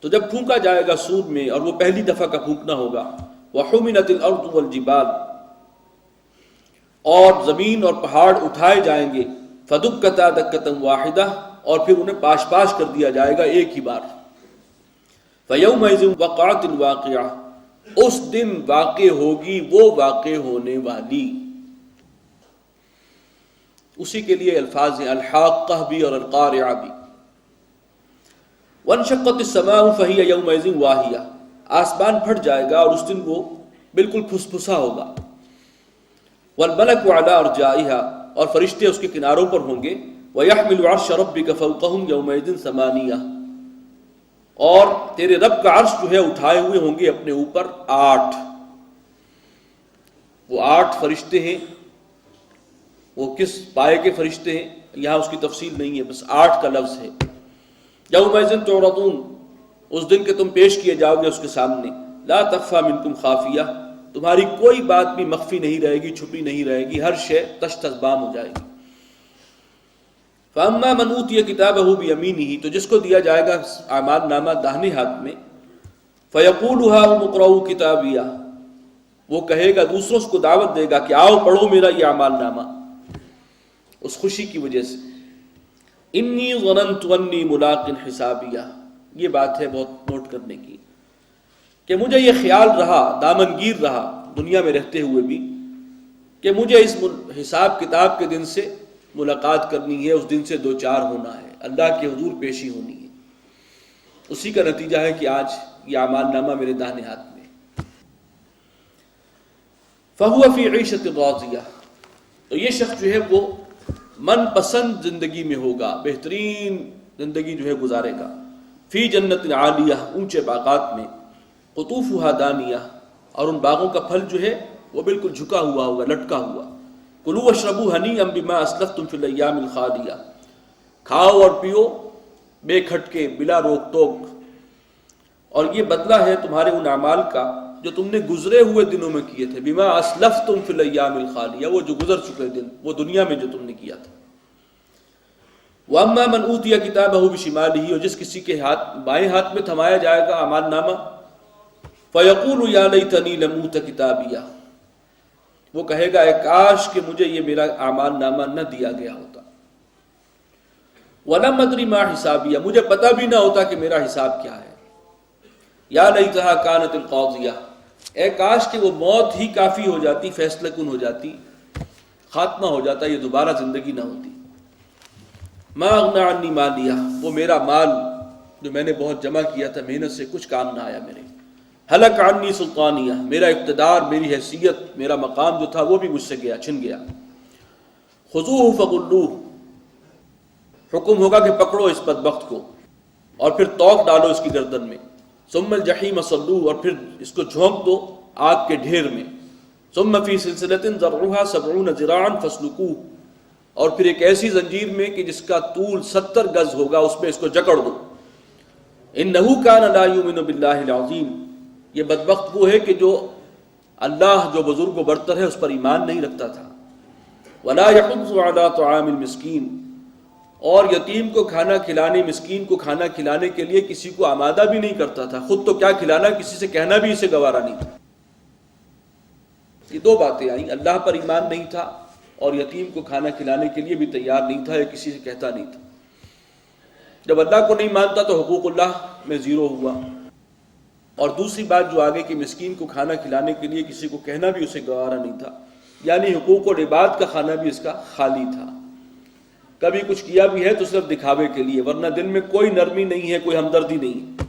تو جب پھونکا جائے گا سور میں، اور وہ پہلی دفعہ کا پھونکنا ہوگا، وَحُمِلَتِ الْأَرْضُ وَالْجِبَالُ، اور زمین اور پہاڑ اٹھائے جائیں گے، فَدُكَّتَا دَكَّةً وَاحِدَةً، اور پھر انہیں پاش پاش کر دیا جائے گا ایک ہی بار۔ فَيَوْمَئِذٍ وَقَعَتِ الْوَاقِعَةُ، اس دن واقع ہوگی وہ واقع ہونے والی۔ اسی کے لیے الفاظ ہیں الحاقہ بھی اور القارعہ بھی۔ وَانشَقَّتِ السَّمَاءُ فَهِيَ يَوْمَئِذٍ وَاهِيَةٌ، آسمان پھٹ جائے گا اور اس دن وہ بالکل پھس پھسا ہوگا۔ وَالْمَلَكُ عَلَىٰ أَرْجَائِهَا، اور فرشتے اس کے کناروں پر ہوں گے۔ وَيَحْمِلُ عَرْشَ رَبِّكَ فَوْقَهُمْ يَوْمَئِذٍ ثَمَانِيَةٌ، اور تیرے رب کا عرش جو ہے اٹھائے ہوئے ہوں گے اپنے اوپر 8۔ وہ 8 فرشتے ہیں، وہ کس پائے کے فرشتے ہیں یہاں اس کی تفصیل نہیں ہے، بس 8 کا لفظ ہے۔ یومئذ تعرضون، اس دن کے تم پیش کیے جاؤ گے اس کے سامنے۔ لا تخفی منکم خافیہ، تمہاری کوئی بات بھی مخفی نہیں رہے گی، چھپی نہیں رہے گی، ہر شے تش تش بام ہو جائے گی۔ فاما من اوتی کتابہ بیمینہ، تو جس کو دیا جائے گا اعمال نامہ داہنے ہاتھ میں، فیقول ہاؤم اقرؤوا کتابیہ، وہ کہے گا، دوسروں کو دعوت دے گا کہ آؤ پڑھو میرا یہ اعمال نامہ، اس خوشی کی وجہ سے۔ انی ظننت انی ملاق حسابیہ، یہ بات ہے بہت نوٹ کرنے کی، کہ مجھے یہ خیال رہا، دامن گیر رہا دنیا میں رہتے ہوئے بھی، کہ مجھے اس حساب کتاب کے دن سے ملاقات کرنی ہے، اس دن سے دوچار ہونا ہے، اللہ کے حضور پیشی ہونی ہے۔ اسی کا نتیجہ ہے کہ آج یہ اعمال نامہ میرے داہنے ہاتھ میں۔ فَهُوَ فِي عِيشَةٍ رَاضِيَةٍ، تو یہ شخص جو ہے وہ من پسند زندگی میں ہوگا، بہترین زندگی جو ہے گزارے گا۔ فی جنت عالیہ، اونچے باغات میں، قطوفها دانیہ، اور ان باغوں کا پھل جو ہے وہ بالکل جھکا ہوا ہوگا، لٹکا ہوا۔ کلوا واشربوا ہنیئا بما اسلفتم فی الایام الخالیہ، کھاؤ اور پیو بے کھٹکے، بلا روک ٹوک، اور یہ بدلہ ہے تمہارے ان اعمال کا جو تم نے گزرے ہوئے دنوں میں کیے تھے۔ بما اسلفتم فی الایام الخالیہ، وہ جو گزر چکے دن، وہ دنیا میں جو تم نے کیا تھا۔ واما من اوتی کتابہ بشمالہ، اور جس کسی کے بائیں ہاتھ میں تھمایا جائے گا اعمال نامہ، فیقول یا لیتنی لم اوت کتابیہ، وہ کہے گا اے کاش کہ مجھے یہ میرا اعمال نامہ نہ دیا گیا ہوتا۔ ولم ادری ما حسابیہ، مجھے پتہ بھی نہ ہوتا کہ میرا حساب کیا ہے۔ یا لیتہا کانت القاضیہ، اے کاش کہ وہ موت ہی کافی ہو جاتی، فیصلہ کن ہو جاتی، خاتمہ ہو جاتا، یہ دوبارہ زندگی نہ ہوتی۔ ما اغنی عنی مالیہ، وہ میرا مال جو میں نے بہت جمع کیا تھا محنت سے، کچھ کام نہ آیا میرے۔ ہلک عنی سلطانیہ، میرا اقتدار، میری حیثیت، میرا مقام جو تھا وہ بھی مجھ سے گیا، چھن گیا۔ خذوہ فغلوہ، حکم ہوگا کہ پکڑو اس بدبخت کو اور پھر توق ڈالو اس کی گردن میں۔ ثم الجحیم صلوہ، اور پھر اس کو جھونک دو آگ کے ڈھیر میں۔ ثم فی سلسلۃ ذرعها 70 ذراعا فاسلکوہ، اور پھر ایک ایسی زنجیر میں کہ جس کا طول 70 گز ہوگا، اس میں اس کو جکڑ دو۔ انہ کان لا یؤمن باللہ العظیم، یہ بدبخت وہ ہے کہ جو اللہ جو بزرگ و برتر ہے اس پر ایمان نہیں رکھتا تھا۔ ولا یحض علی طعام المسکین، اور یتیم کو کھانا کھلانے، مسکین کو کھانا کھلانے کے لیے کسی کو آمادہ بھی نہیں کرتا تھا، خود تو کیا کھلانا، کسی سے کہنا بھی اسے گوارا نہیں تھا۔ یہ دو باتیں آئیں، اللہ پر ایمان نہیں تھا اور یتیم کو کھانا کھلانے کے لیے بھی تیار نہیں تھا، یا کسی سے کہتا نہیں تھا۔ جب اللہ کو نہیں مانتا تو حقوق اللہ میں زیرو ہوا، اور دوسری بات جو آگے کہ مسکین کو کھانا کھلانے کے لیے کسی کو کہنا بھی اسے گوارا نہیں تھا، یعنی حقوق و عباد کا کھانا بھی اس کا خالی تھا۔ کبھی کچھ کیا بھی ہے تو صرف دکھاوے کے لیے، ورنہ دل میں کوئی نرمی نہیں ہے، کوئی ہمدردی نہیں۔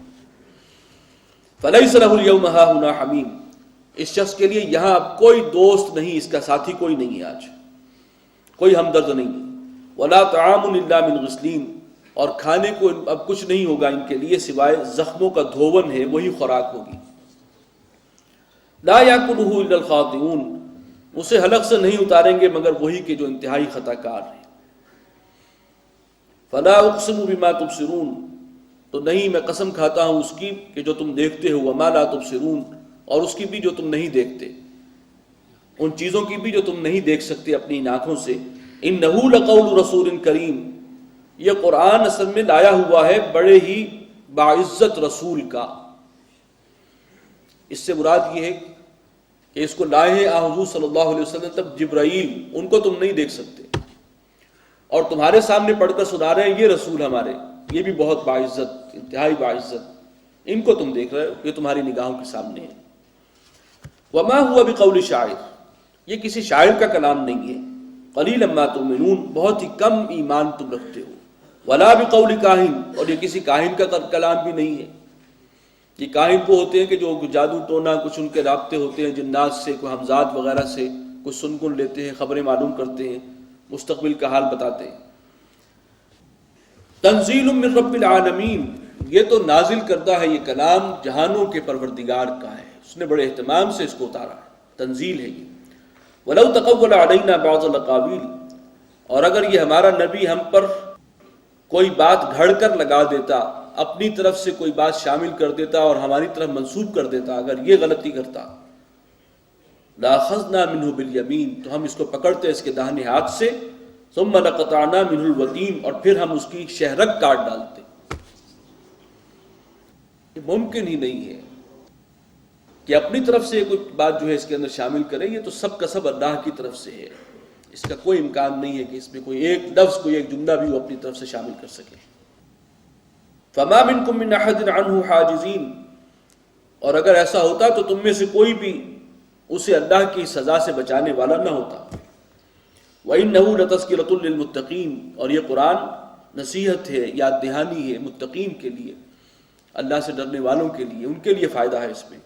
فلیس لہ اليوم ہاہنا حمیم، اس شخص کے لیے یہاں اب کوئی دوست نہیں، اس کا ساتھی کوئی نہیں ہے، آج کوئی ہمدرد نہیں ہے۔ ولا طعام الا من غسلین، اور کھانے کو اب کچھ نہیں ہوگا ان کے لیے سوائے زخموں کا دھون ہے، وہی خوراک ہوگی۔ لا یاکلہ الا الخاطئون، اسے حلق سے نہیں اتاریں گے مگر وہی کہ جو انتہائی خطا کار ہیں۔ فلا اقسم بما تبصرون، تو نہیں میں قسم کھاتا ہوں اس کی کہ جو تم دیکھتے ہو، وما لا تبصرون، اور اس کی بھی جو تم نہیں دیکھتے، ان چیزوں کی بھی جو تم نہیں دیکھ سکتے اپنی ان آنکھوں سے۔ انہ لقول رسول کریم، یہ قرآن اصل میں لایا ہوا ہے بڑے ہی باعزت رسول کا، اس سے مراد یہ ہے کہ اس کو لائے ہیں حضور صلی اللہ علیہ وسلم تب جبرائیل، ان کو تم نہیں دیکھ سکتے، اور تمہارے سامنے پڑھ کر سنا رہے ہیں یہ رسول ہمارے، یہ بھی بہت باعزت، انتہائی باعزت، ان کو تم دیکھ رہے ہو، یہ تمہاری نگاہوں کے سامنے ہے۔ وما هو بقول شاعر، یہ کسی شاعر کا کلام نہیں ہے، قلیلا ما تؤمنون، بہت ہی کم ایمان تم رکھتے ہو، ولا بقول کاہن، اور یہ کسی کاہن کا کلام بھی نہیں ہے۔ یہ کاہن وہ ہوتے ہیں کہ جو جادو ٹونا، کچھ ان کے رابطے ہوتے ہیں جنات سے، کوئی ہمزاد وغیرہ سے، کچھ سن کن لیتے ہیں، خبریں معلوم کرتے ہیں، مستقبل کا حال بتاتے ہیں۔ تنزیل من رب العالمین، یہ تو نازل کردہ ہے یہ کلام جہانوں کے پروردگار کا ہے، اس نے بڑے اہتمام سے اس کو اتارا ہے، تنزیل ہے یہ۔ وَلَوْ تَقَوَّلَ عَلَيْنَا بَعْضَ الْأَقَاوِيلِ، اور اگر یہ ہمارا نبی ہم پر کوئی بات گھڑ کر لگا دیتا، اپنی طرف سے کوئی بات شامل کر دیتا اور ہماری طرف منسوب کر دیتا، اگر یہ غلطی کرتا، لَأَخَذْنَا مِنْهُ بِالْيَمِينِ، تو ہم اس کو پکڑتے اس کے داہنے ہاتھ سے، ثُمَّ لَقَطَعْنَا مِنْهُ الْوَتِينَ، اور پھر ہم اس کی شہرک کاٹ ڈالتے۔ یہ ممکن ہی نہیں ہے کہ اپنی طرف سے کوئی بات جو ہے اس کے اندر شامل کرے، یہ تو سب کا سب اللہ کی طرف سے ہے، اس کا کوئی امکان نہیں ہے کہ اس میں کوئی ایک لفظ، کوئی ایک جملہ بھی وہ اپنی طرف سے شامل کر سکے۔ فَمَا مِنْكُم مِّنْ أَحَدٍ عَنْهُ حَاجِزِينَ، اور اگر ایسا ہوتا تو تم میں سے کوئی بھی اسے اللہ کی سزا سے بچانے والا نہ ہوتا۔ وَإِنَّهُ لَتَذْكِرَةٌ لِّلْمُتَّقِينَ، اور یہ قرآن نصیحت ہے، یاد دہانی ہے متقین کے لیے، اللہ سے ڈرنے والوں کے لیے، ان کے لیے فائدہ ہے اس میں۔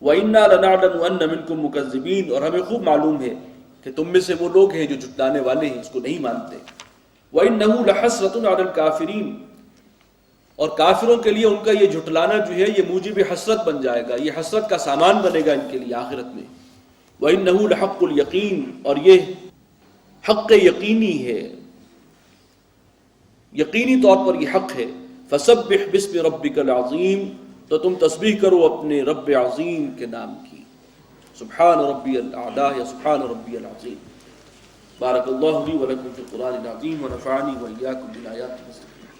وَإِنَّا لَنَعْلَمُ أَنَّ مِنْكُم مُكَذِّبِينَ، اور ہمیں خوب معلوم ہے کہ تم میں سے وہ لوگ ہیں جو جھٹلانے والے ہیں، اس کو نہیں مانتے۔ وَإِنَّهُ لَحَسْرَةٌ عَلَى الْكَافِرِينَ، اور کافروں کے لیے ان کا یہ جھٹلانا جو ہے یہ موجب حسرت بن جائے گا، یہ حسرت کا سامان بنے گا ان کے لیے آخرت میں۔ وَإِنَّهُ لَحَقُّ الْيَقِينِ، اور یہ حق یقینی ہے، یقینی طور پر یہ حق ہے۔ فَسَبِّحْ بِاسْمِ رَبِّكَ الْعَظِيمِ، تو تم تسبیح کرو اپنے رب عظیم کے نام کی، سبحان ربی الاعلیٰ یا سبحان ربی العظیم۔ بارک اللہ لی ولکم فی القرآن العظیم ونفعنی وإیاکم بالآیات المستقیمہ۔